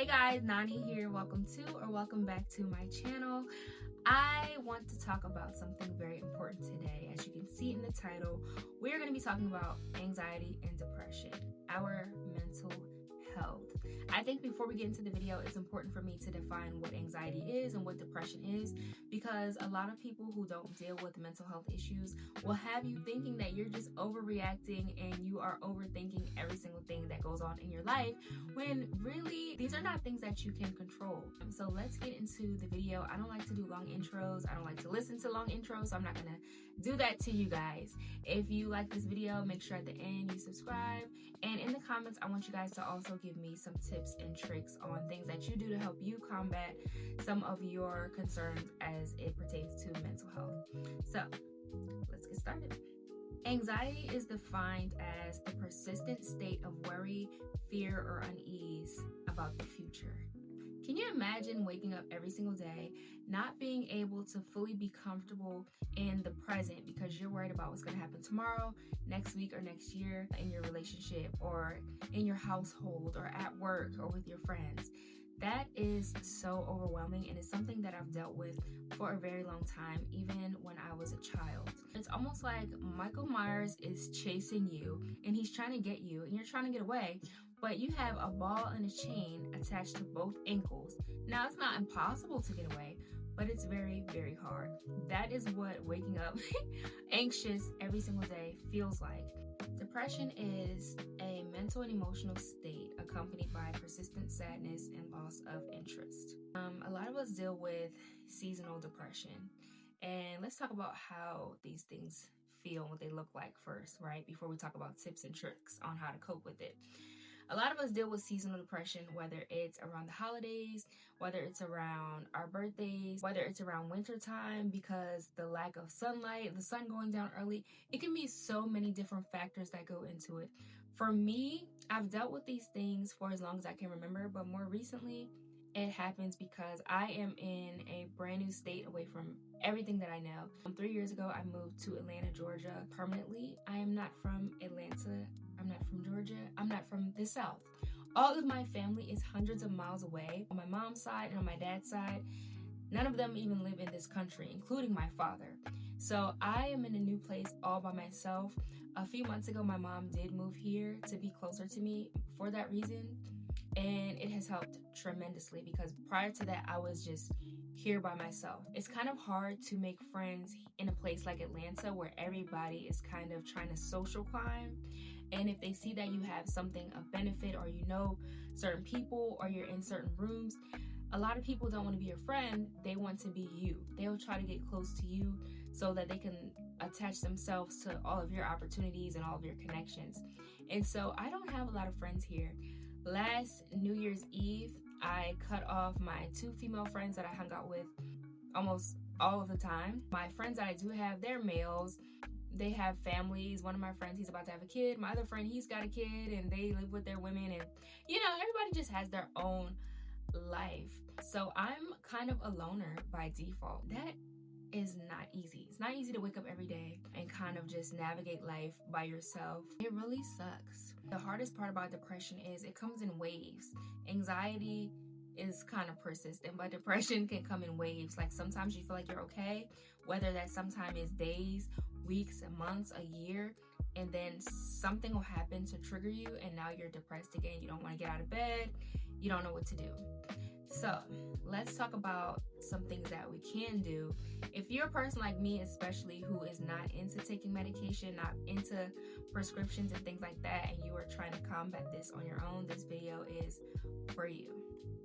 Hey guys, Nani here. Welcome back to my channel. I want to talk about something very important today. As you can see in the title, we're going to be talking about anxiety and depression, our mental health. I think before we get into the video, it's important for me to define what anxiety is and what depression is, because a lot of people who don't deal with mental health issues will have you thinking that you're just overreacting and you are overthinking every single thing that goes on in your life, when really these are not things that you can control. So let's get into the video. I don't like to do long intros. I don't like to listen to long intros, so I'm not gonna do that to you guys. If you like this video, make sure at the end you subscribe, and in the comments I want you guys to also give me some tips and tricks on things that you do to help you combat some of your concerns as it pertains to mental health. So let's get started. Anxiety is defined as the persistent state of worry, fear, or unease about the future. Can you imagine waking up every single day, not being able to fully be comfortable in the present because you're worried about what's going to happen tomorrow, next week, or next year in your relationship or in your household or at work or with your friends? That is so overwhelming, and it's something that I've dealt with for a very long time, even when I was a child. It's almost like Michael Myers is chasing you and he's trying to get you and you're trying to get away, but you have a ball and a chain attached to both ankles. Now, it's not impossible to get away, but it's very, very hard. That is what waking up anxious every single day feels like. Depression is a mental and emotional state accompanied by persistent sadness and loss of interest. A lot of us deal with seasonal depression, and let's talk about how these things feel and what they look like first, right? Before we talk about tips and tricks on how to cope with it. A lot of us deal with seasonal depression, whether it's around the holidays, whether it's around our birthdays, whether it's around winter time because the lack of sunlight, the sun going down early. It can be so many different factors that go into it. For me, I've dealt with these things for as long as I can remember, but more recently, it happens because I am in a brand new state away from everything that I know. 3 years ago, I moved to Atlanta, Georgia permanently. I am not from Atlanta. I'm not from Georgia. I'm not from the South. All of my family is hundreds of miles away. On my mom's side and on my dad's side, none of them even live in this country, including my father. So I am in a new place all by myself. A few months ago, my mom did move here to be closer to me for that reason. And it has helped tremendously because prior to that, I was just here by myself. It's kind of hard to make friends in a place like Atlanta where everybody is kind of trying to social climb. And if they see that you have something of benefit or you know certain people or you're in certain rooms, a lot of people don't want to be your friend. They want to be you. They'll try to get close to you so that they can attach themselves to all of your opportunities and all of your connections. And so I don't have a lot of friends here. Last New Year's Eve, I cut off my 2 female friends that I hung out with almost all of the time. My friends that I do have, they're males. They have families. One of my friends, he's about to have a kid. My other friend, he's got a kid and they live with their women. And, you know, everybody just has their own life. So I'm kind of a loner by default. That is not easy. It's not easy to wake up every day and kind of just navigate life by yourself. It really sucks. The hardest part about depression is it comes in waves. Anxiety is kind of persistent, but depression can come in waves. Like sometimes you feel like you're okay, whether that sometime is days, weeks, months, a year, and then something will happen to trigger you and now you're depressed again. You don't want to get out of bed. You don't know what to do. So let's talk about some things that we can do. If you're a person like me, especially who is not into taking medication, not into prescriptions and things like that, and you are trying to combat this on your own, this video is for you.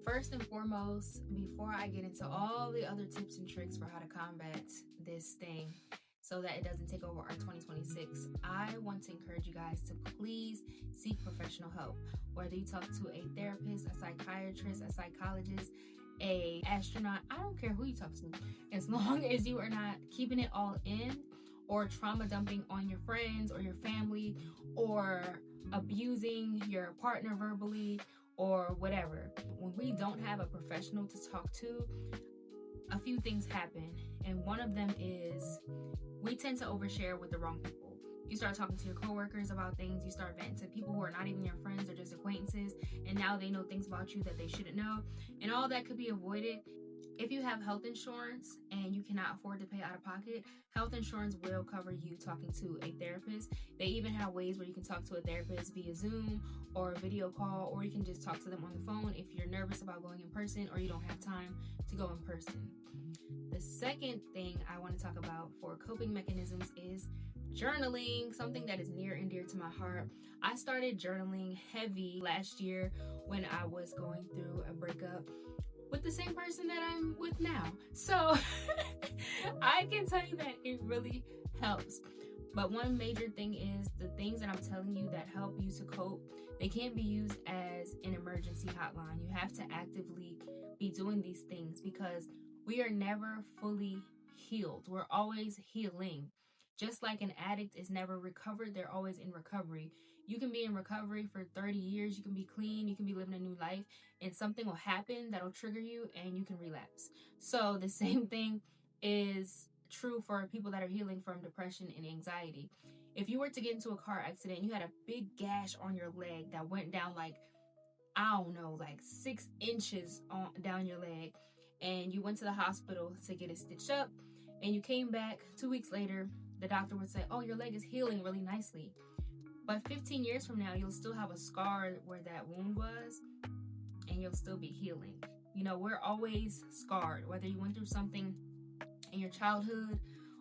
First and foremost, before I get into all the other tips and tricks for how to combat this thing so that it doesn't take over our 2026, I want to encourage you guys to please seek professional help. Whether you talk to a therapist, a psychiatrist, a psychologist, a astronaut, I don't care who you talk to, as long as you are not keeping it all in or trauma dumping on your friends or your family or abusing your partner verbally or whatever. When we don't have a professional to talk to, a few things happen, and one of them is we tend to overshare with the wrong people. You start talking to your coworkers about things. You start venting to people who are not even your friends or just acquaintances, and now they know things about you that they shouldn't know. And all that could be avoided if you have health insurance and you cannot afford to pay out of pocket. Health insurance will cover you talking to a therapist. They even have ways where you can talk to a therapist via Zoom or a video call, or you can just talk to them on the phone if you're nervous about going in person or you don't have time to go in person. The second thing I want to talk about for coping mechanisms is journaling, something that is near and dear to my heart. I started journaling heavy last year when I was going through a breakup with the same person that I'm with now. So I can tell you that it really helps. But one major thing is the things that I'm telling you that help you to cope, they can't be used as an emergency hotline. You have to actively be doing these things because we are never fully healed. We're always healing. Just like an addict is never recovered, they're always in recovery. You can be in recovery for 30 years, you can be clean, you can be living a new life, and something will happen that'll trigger you and you can relapse. So the same thing is true for people that are healing from depression and anxiety. If you were to get into a car accident, you had a big gash on your leg that went down like, I don't know, like 6 inches down your leg, and you went to the hospital to get it stitched up, and you came back 2 weeks later, the doctor would say, oh, your leg is healing really nicely. But 15 years from now, you'll still have a scar where that wound was, and you'll still be healing. You know, we're always scarred, whether you went through something in your childhood,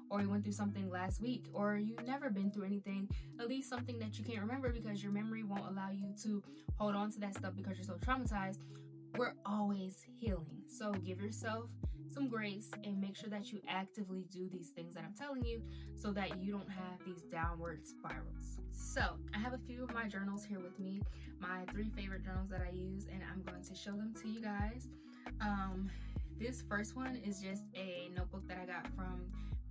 or you went through something last week, or you've never been through anything, at least something that you can't remember because your memory won't allow you to hold on to that stuff because you're so traumatized. We're always healing. So give yourself some grace and make sure that you actively do these things that I'm telling you so that you don't have these downward spirals. So I have a few of my journals here with me, my 3 favorite journals that I use, and I'm going to show them to you guys. This first one is just a notebook that I got from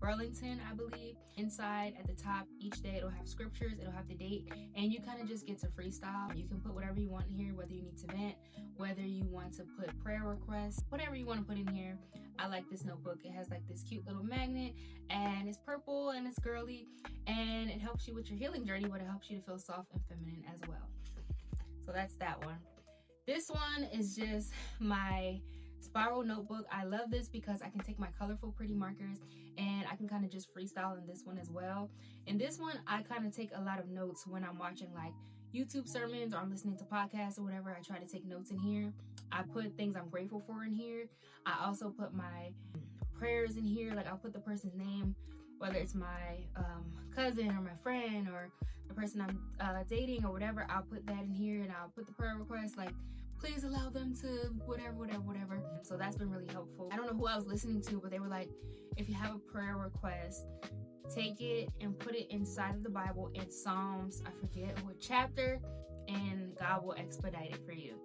Burlington, I believe. Inside at the top, each day it'll have scriptures, it'll have the date, and you kind of just get to freestyle. You can put whatever you want in here, whether you need to vent, whether you want to put prayer requests, whatever you want to put in here. I like this notebook. It has like this cute little magnet, and it's purple and it's girly, and it helps you with your healing journey, but it helps you to feel soft and feminine as well. So that's that one. This one is just my spiral notebook. I love this because I can take my colorful pretty markers and I can kind of just freestyle in this one as well. In this one, I kind of take a lot of notes when I'm watching like YouTube sermons or I'm listening to podcasts or whatever. I try to take notes in here. I put things I'm grateful for in here. I also put my prayers in here. Like I'll put the person's name, whether it's my cousin or my friend or the person I'm dating or whatever. I'll put that in here, and I'll put the prayer request like, please allow them to whatever. So that's been really helpful. I don't know who I was listening to, but they were like, if you have a prayer request, take it and put it inside of the Bible in Psalms, I forget what chapter, and God will expedite it for you.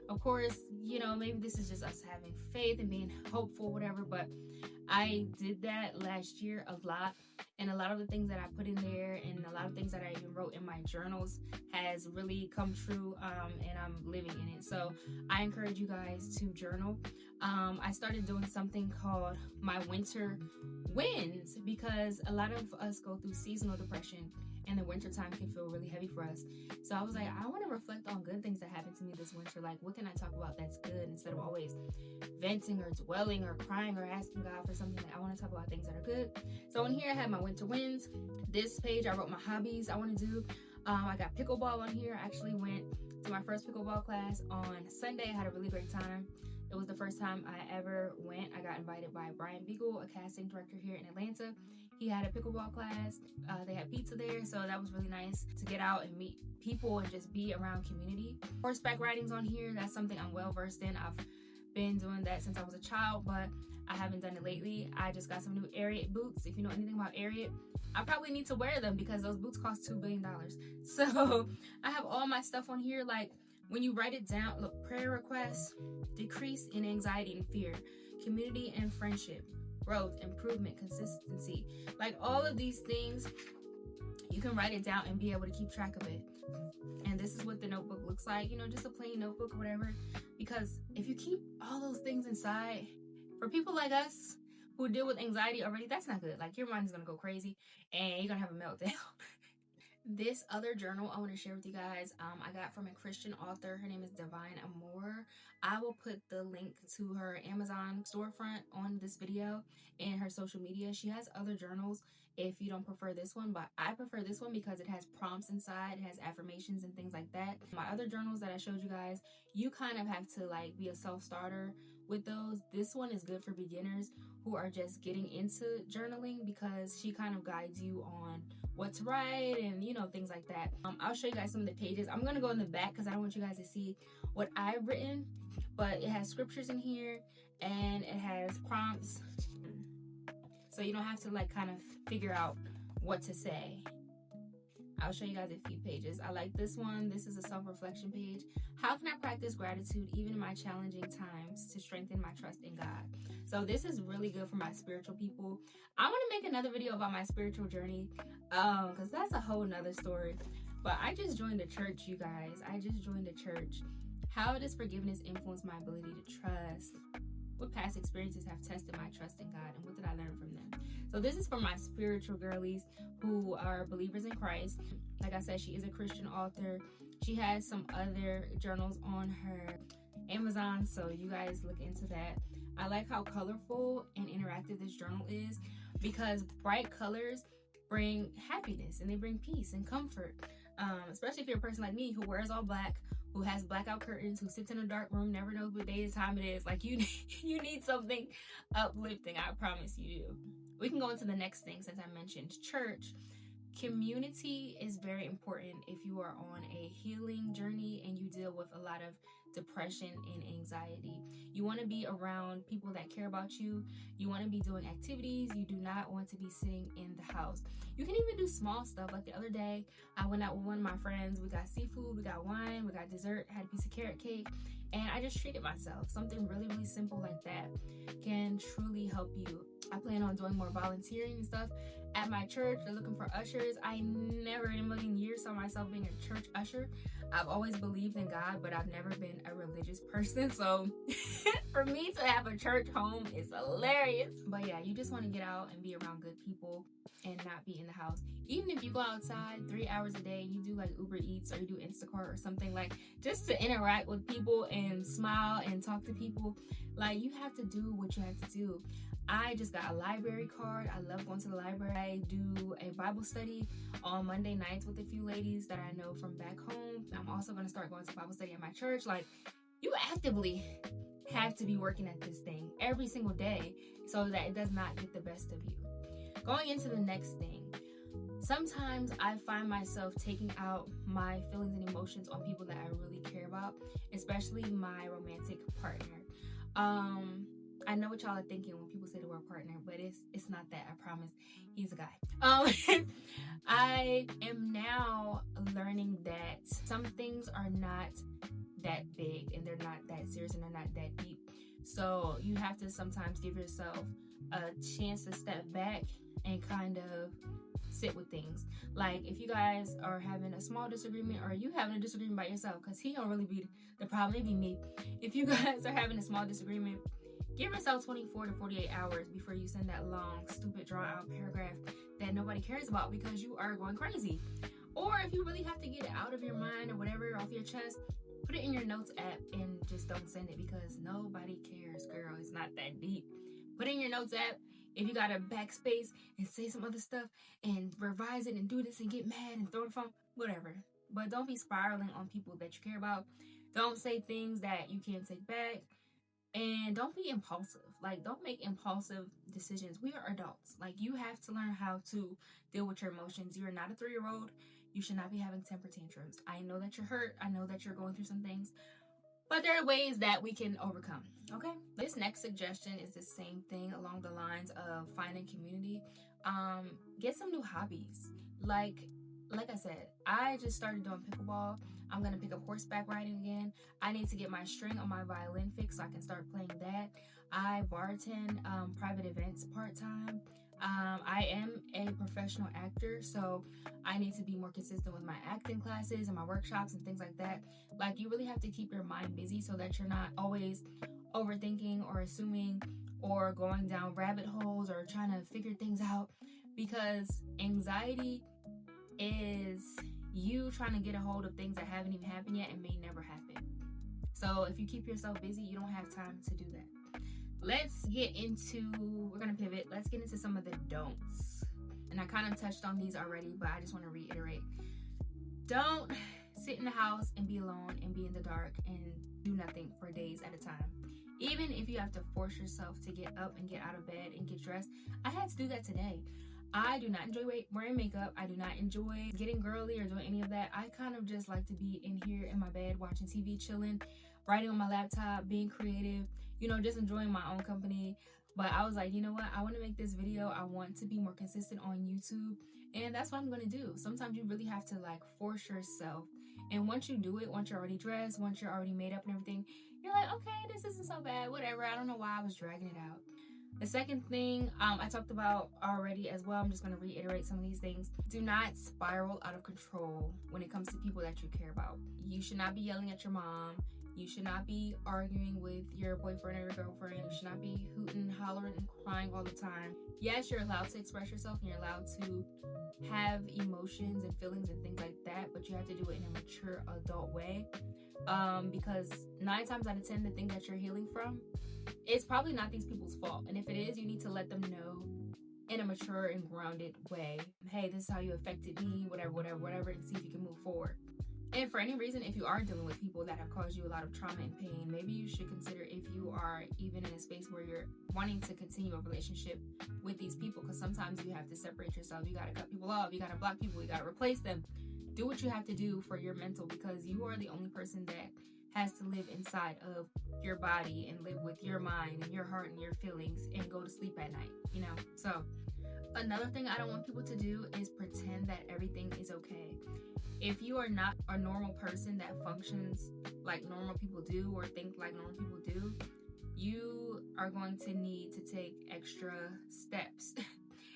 Of course, you know, maybe this is just us having faith and being hopeful, whatever, but I did that last year a lot, and a lot of the things that I put in there and a lot of things that I even wrote in my journals has really come true, and I'm living in it. So I encourage you guys to journal. I started doing something called my winter wins because a lot of us go through seasonal depression, and the winter time can feel really heavy for us. So I was like, I want to reflect on good things that happened to me this winter. Like, what can I talk about that's good instead of always venting or dwelling or crying or asking God for something? Like, I want to talk about things that are good. So in here, I have my winter wins. This page, I wrote my hobbies I want to do. I got pickleball on here. I actually went to my first pickleball class on Sunday. I had a really great time. It was the first time I ever went. I got invited by Brian Beagle, a casting director here in Atlanta. He had a pickleball class. They had pizza there, so that was really nice to get out and meet people and just be around community. Horseback riding's on here. That's something I'm well versed in. I've been doing that since I was a child, but I haven't done it lately. I just got some new Ariat boots. If you know anything about Ariat, I probably need to wear them because those boots cost $2 billion. So I have all my stuff on here. Like when you write it down, look, prayer requests, decrease in anxiety and fear, community and friendship, growth, improvement, consistency. Like all of these things, you can write it down and be able to keep track of it. And this is what the notebook looks like, you know, just a plain notebook or whatever. Because if you keep all those things inside, for people like us who deal with anxiety already, that's not good. Like your mind is going to go crazy and you're going to have a meltdown. This other journal I want to share with you guys, I got from a Christian author. Her name is Divine Amour. I will put the link to her Amazon storefront on this video and her social media. She has other journals if you don't prefer this one, but I prefer this one because it has prompts inside, it has affirmations and things like that. My other journals that I showed you guys, you kind of have to like be a self-starter with those. This one is good for beginners who are just getting into journaling because she kind of guides you on what to write and things like that. I'll show you guys some of the pages. I'm gonna go in the back because I don't want you guys to see what I've written, but it has scriptures in here and it has prompts, so you don't have to like kind of figure out what to say. I'll show you guys a few pages. I like this one. This is a self-reflection page. How can I practice gratitude even in my challenging times to strengthen my trust in God? So this is really good for my spiritual people. I want to make another video about my spiritual journey because that's a whole nother story. But I just joined the church, you guys. I just joined the church. How does forgiveness influence my ability to trust? What past experiences have tested my trust in God, and what did I learn from them? So this is for my spiritual girlies who are believers in Christ. Like I said, she is a Christian author. She has some other journals on her Amazon, so you guys look into that. I like how colorful and interactive this journal is because bright colors bring happiness and they bring peace and comfort, especially if you're a person like me who wears all black, who has blackout curtains, who sits in a dark room, never knows what day and time it is. Like you need something uplifting. I promise you do. We can go into the next thing since I mentioned church. Community is very important if you are on a healing journey and you deal with a lot of depression and anxiety. You want to be around people that care about you. You want to be doing activities. You do not want to be sitting in the house. You can even do small stuff. Like the other day, I went out with one of my friends. We got seafood, we got wine, we got dessert, had a piece of carrot cake, and I just treated myself. Something really, really simple like that can truly help you. I plan on doing more volunteering and stuff at my church. They're looking for ushers. I never in a million years saw myself being a church usher. I've always believed in God, but I've never been a religious person. So for me to have a church home is hilarious. But yeah, you just want to get out and be around good people and not be in the house. Even if you go outside 3 hours a day and you do like Uber Eats or you do Instacart or something, like just to interact with people and smile and talk to people, like you have to do what you have to do. I just got a library card. I love going to the library. I do a Bible study on Monday nights with a few ladies that I know from back home. I'm also going to start going to Bible study at my church. Like, you actively have to be working at this thing every single day so that it does not get the best of you. Going into the next thing, sometimes I find myself taking out my feelings and emotions on people that I really care about, especially my romantic partner. I know what y'all are thinking when people say the word partner, but it's not that, I promise. He's a guy. I am now learning that some things are not that big and they're not that serious and they're not that deep. So you have to sometimes give yourself a chance to step back and kind of sit with things. Like if you guys are having a small disagreement or you having a disagreement by yourself, because he don't really be the problem, it be me. If you guys are having a small disagreement, give yourself 24 to 48 hours before you send that long, stupid, drawn-out paragraph that nobody cares about because you are going crazy. Or if you really have to get it out of your mind or whatever, off your chest, put it in your notes app and just don't send it because nobody cares, girl. It's not that deep. Put it in your notes app. If you got to backspace and say some other stuff and revise it and do this and get mad and throw the phone, whatever. But don't be spiraling on people that you care about. Don't say things that you can't take back. And don't be impulsive. Like, don't make impulsive decisions. We are adults. Like, you have to learn how to deal with your emotions. You are not a 3-year-old. You should not be having temper tantrums. I know that you're hurt. I know that you're going through some things. But there are ways that we can overcome, okay? This next suggestion is the same thing along the lines of finding community. Get some new hobbies. Like I said, I just started doing pickleball. I'm going to pick up horseback riding again. I need to get my string on my violin fixed so I can start playing that. I bartend private events part-time. I am a professional actor, so I need to be more consistent with my acting classes and my workshops and things like that. Like, you really have to keep your mind busy so that you're not always overthinking or assuming or going down rabbit holes or trying to figure things out, because anxiety is you trying to get a hold of things that haven't even happened yet and may never happen. So if you keep yourself busy, you don't have time to do that. We're gonna pivot. Let's get into some of the don'ts. And I kind of touched on these already, but I just want to reiterate. Don't sit in the house and be alone and be in the dark and do nothing for days at a time. Even if you have to force yourself to get up and get out of bed and get dressed. I had to do that today. I do not enjoy wearing makeup. I do not enjoy getting girly or doing any of that. I kind of just like to be in here in my bed watching TV, chilling, writing on my laptop, being creative, just enjoying my own company. But I was like, you know what? I want to make this video. I want to be more consistent on YouTube. And that's what I'm going to do. Sometimes you really have to force yourself. And once you do it, once you're already dressed, once you're already made up and everything, you're like, okay, this isn't so bad, whatever. I don't know why I was dragging it out. The second thing I talked about already as well. I'm just going to reiterate some of these things. Do not spiral out of control when it comes to people that you care about. You should not be yelling at your mom. You should not be arguing with your boyfriend or your girlfriend. You should not be hooting, hollering, and crying all the time. Yes, you're allowed to express yourself and you're allowed to have emotions and feelings and things like that, but you have to do it in a mature adult way. Because 9 times out of 10, the thing that you're healing from, it's probably not these people's fault. And if it is, you need to let them know in a mature and grounded way. Hey, this is how you affected me, whatever, and see if you can move forward. And for any reason, if you are dealing with people that have caused you a lot of trauma and pain, maybe you should consider if you are even in a space where you're wanting to continue a relationship with these people, because sometimes you have to separate yourself. You got to cut people off. You got to block people. You got to replace them. Do what you have to do for your mental, because you are the only person that has to live inside of your body and live with your mind and your heart and your feelings and go to sleep at night, So another thing I don't want people to do is pretend that everything is okay. If you are not a normal person that functions like normal people do or think like normal people do, you are going to need to take extra steps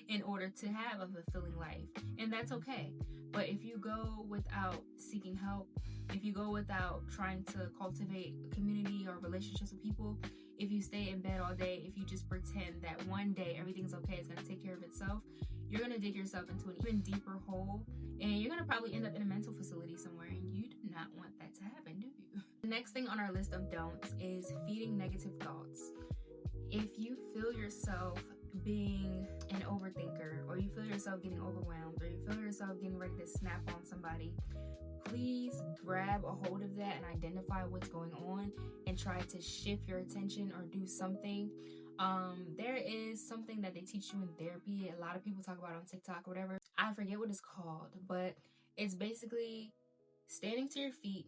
in order to have a fulfilling life. And that's okay. But if you go without seeking help, if you go without trying to cultivate a community or relationships with people, if you stay in bed all day, if you just pretend that one day everything's okay, it's going to take care of itself, you're going to dig yourself into an even deeper hole, and you're going to probably end up in a mental facility somewhere, and you do not want that to happen, do you? The next thing on our list of don'ts is feeding negative thoughts. If you feel yourself being an overthinker, or you feel yourself getting overwhelmed, or you feel yourself getting ready to snap on somebody, please grab a hold of that and identify what's going on and try to shift your attention or do something. There is something that they teach you in therapy. A lot of people talk about on TikTok or whatever. I forget what it's called, but it's basically standing to your feet,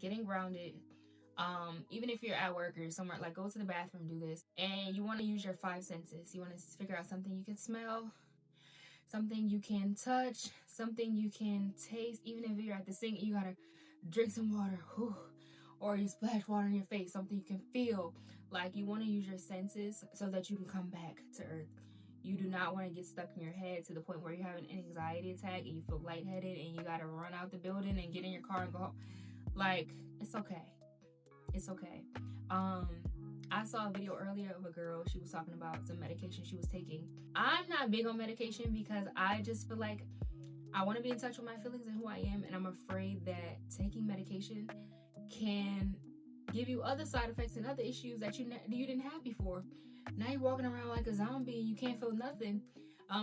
getting grounded. Even if you're at work or somewhere, go to the bathroom, do this, and you want to use your 5 senses. You want to figure out something you can smell, something you can touch, something you can taste. Even if you're at the sink, you gotta drink some water, or you splash water in your face, something you can feel. You want to use your senses so that you can come back to earth. You do not want to get stuck in your head to the point where you're having an anxiety attack and you feel lightheaded and you gotta run out the building and get in your car and go home. It's okay. It's okay. I saw a video earlier of a girl. She was talking about some medication she was taking. I'm not big on medication because I just feel like I want to be in touch with my feelings and who I am, and I'm afraid that taking medication can give you other side effects and other issues that you didn't have before. Now you're walking around like a zombie and you can't feel nothing.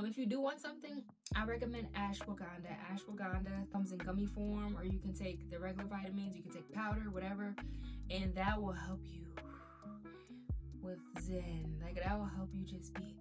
If you do want something, I recommend ashwagandha. Ashwagandha comes in gummy form, or you can take the regular vitamins, you can take powder, whatever, and that will help you with zen. That will help you just be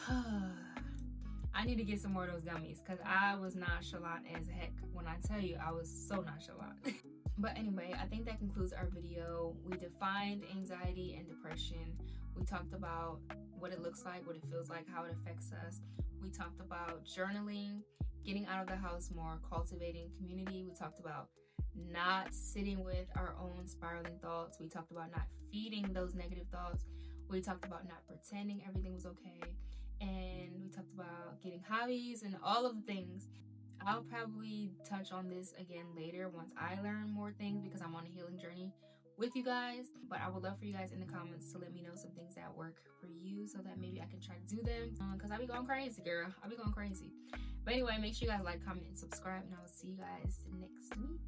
I need to get some more of those gummies because I was nonchalant as heck. When I tell you, I was so nonchalant. But anyway, I think that concludes our video. We defined anxiety and depression. We talked about what it looks like, what it feels like, how it affects us. We talked about journaling, getting out of the house more, cultivating community. We talked about not sitting with our own spiraling thoughts. We talked about not feeding those negative thoughts. We talked about not pretending everything was okay. And we talked about getting hobbies and all of the things. I'll probably touch on this again later once I learn more things because I'm on a healing journey with you guys. But I would love for you guys in the comments to let me know some things that work for you so that maybe I can try to do them, because I be going crazy, girl. I be going crazy. But anyway, make sure you guys like, comment, and subscribe, and I will see you guys next week.